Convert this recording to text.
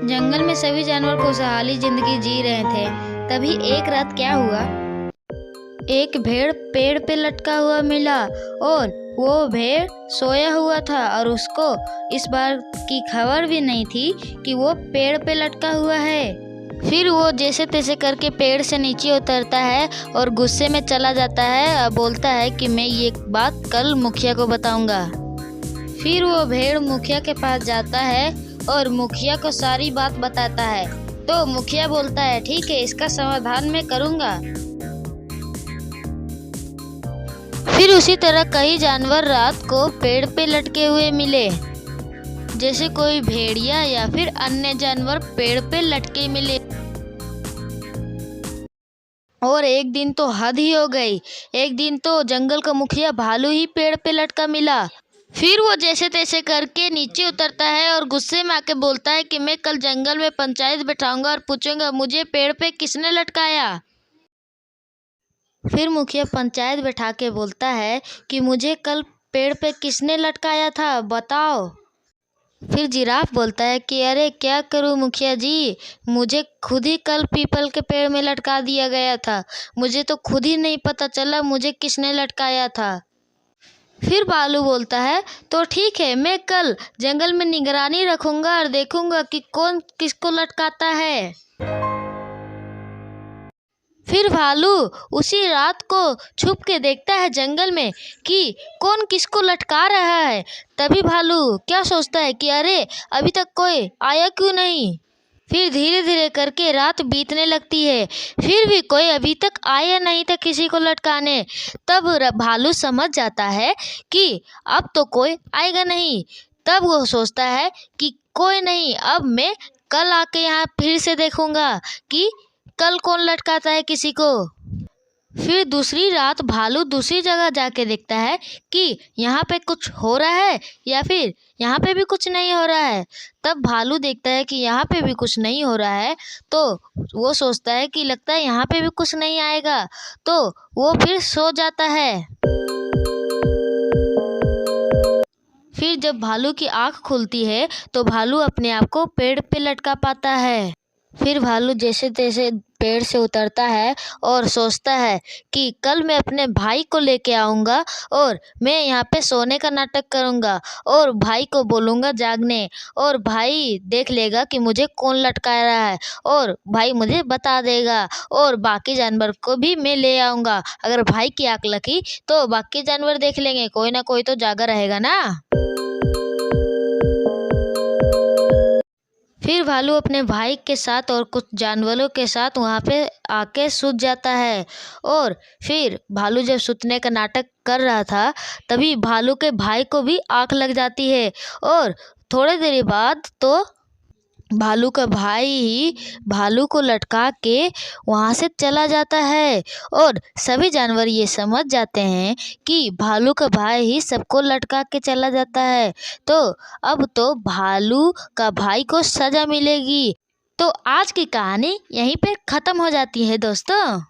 जंगल में सभी जानवर खुशहाली जिंदगी जी रहे थे। तभी एक रात क्या हुआ, एक भेड़ पेड़ पे लटका हुआ मिला और वो भेड़ सोया हुआ था और उसको इस बार की खबर भी नहीं थी कि वो पेड़ पे लटका हुआ है। फिर वो जैसे तैसे करके पेड़ से नीचे उतरता है और गुस्से में चला जाता है और बोलता है कि मैं ये बात कल मुखिया को बताऊंगा। फिर वो भेड़ मुखिया के पास जाता है और मुखिया को सारी बात बताता है। तो मुखिया बोलता है ठीक है, इसका समाधान मैं करूंगा। फिर उसी तरह कई जानवर रात को पेड़ पे लटके हुए मिले, जैसे कोई भेड़िया या फिर अन्य जानवर पेड़ पे लटके मिले। और एक दिन तो हद ही हो गई, एक दिन तो जंगल का मुखिया भालू ही पेड़ पे लटका मिला। फिर वो जैसे तैसे करके नीचे उतरता है और गुस्से में आके बोलता है कि मैं कल जंगल में पंचायत बैठाऊंगा और पूछूंगा मुझे पेड़ पे किसने लटकाया। फिर मुखिया पंचायत बैठा के बोलता है कि मुझे कल पेड़ पे किसने लटकाया था, बताओ। फिर जिराफ बोलता है कि अरे क्या करूं मुखिया जी, मुझे खुद ही कल पीपल के पेड़ में लटका दिया गया था, मुझे तो खुद ही नहीं पता चला मुझे किसने लटकाया था। फिर भालू बोलता है तो ठीक है, मैं कल जंगल में निगरानी रखूंगा और देखूंगा कि कौन किसको लटकाता है। फिर भालू उसी रात को छुप के देखता है जंगल में कि कौन किसको लटका रहा है। तभी भालू क्या सोचता है कि अरे अभी तक कोई आया क्यों नहीं। फिर धीरे धीरे करके रात बीतने लगती है, फिर भी कोई अभी तक आया नहीं था किसी को लटकाने। तब भालू समझ जाता है कि अब तो कोई आएगा नहीं। तब वो सोचता है कि कोई नहीं, अब मैं कल आके यहाँ फिर से देखूंगा कि कल कौन लटकाता है किसी को। फिर दूसरी रात भालू दूसरी जगह जाके देखता है कि यहाँ पे कुछ हो रहा है या फिर यहाँ पे भी कुछ नहीं हो रहा है। तब भालू देखता है कि यहाँ पे भी कुछ नहीं हो रहा है, तो वो सोचता है कि लगता है यहाँ पे भी कुछ नहीं आएगा, तो वो फिर सो जाता है। फिर जब भालू की आँख खुलती है तो भालू अपने आप को पेड़ पे लटका पाता है। फिर भालू जैसे तैसे पेड़ से उतरता है और सोचता है कि कल मैं अपने भाई को लेके आऊँगा और मैं यहाँ पे सोने का नाटक करूँगा और भाई को बोलूँगा जागने, और भाई देख लेगा कि मुझे कौन लटका रहा है और भाई मुझे बता देगा, और बाकी जानवर को भी मैं ले आऊँगा। अगर भाई की आँख लगी तो बाकी जानवर देख लेंगे, कोई ना कोई तो जागा रहेगा ना। फिर भालू अपने भाई के साथ और कुछ जानवरों के साथ वहाँ पे आके सूत जाता है। और फिर भालू जब सूतने का नाटक कर रहा था तभी भालू के भाई को भी आँख लग जाती है, और थोड़ी देर बाद तो भालू का भाई ही भालू को लटका के वहाँ से चला जाता है। और सभी जानवर ये समझ जाते हैं कि भालू का भाई ही सबको लटका के चला जाता है, तो अब तो भालू का भाई को सजा मिलेगी। तो आज की कहानी यहीं पे ख़त्म हो जाती है दोस्तों।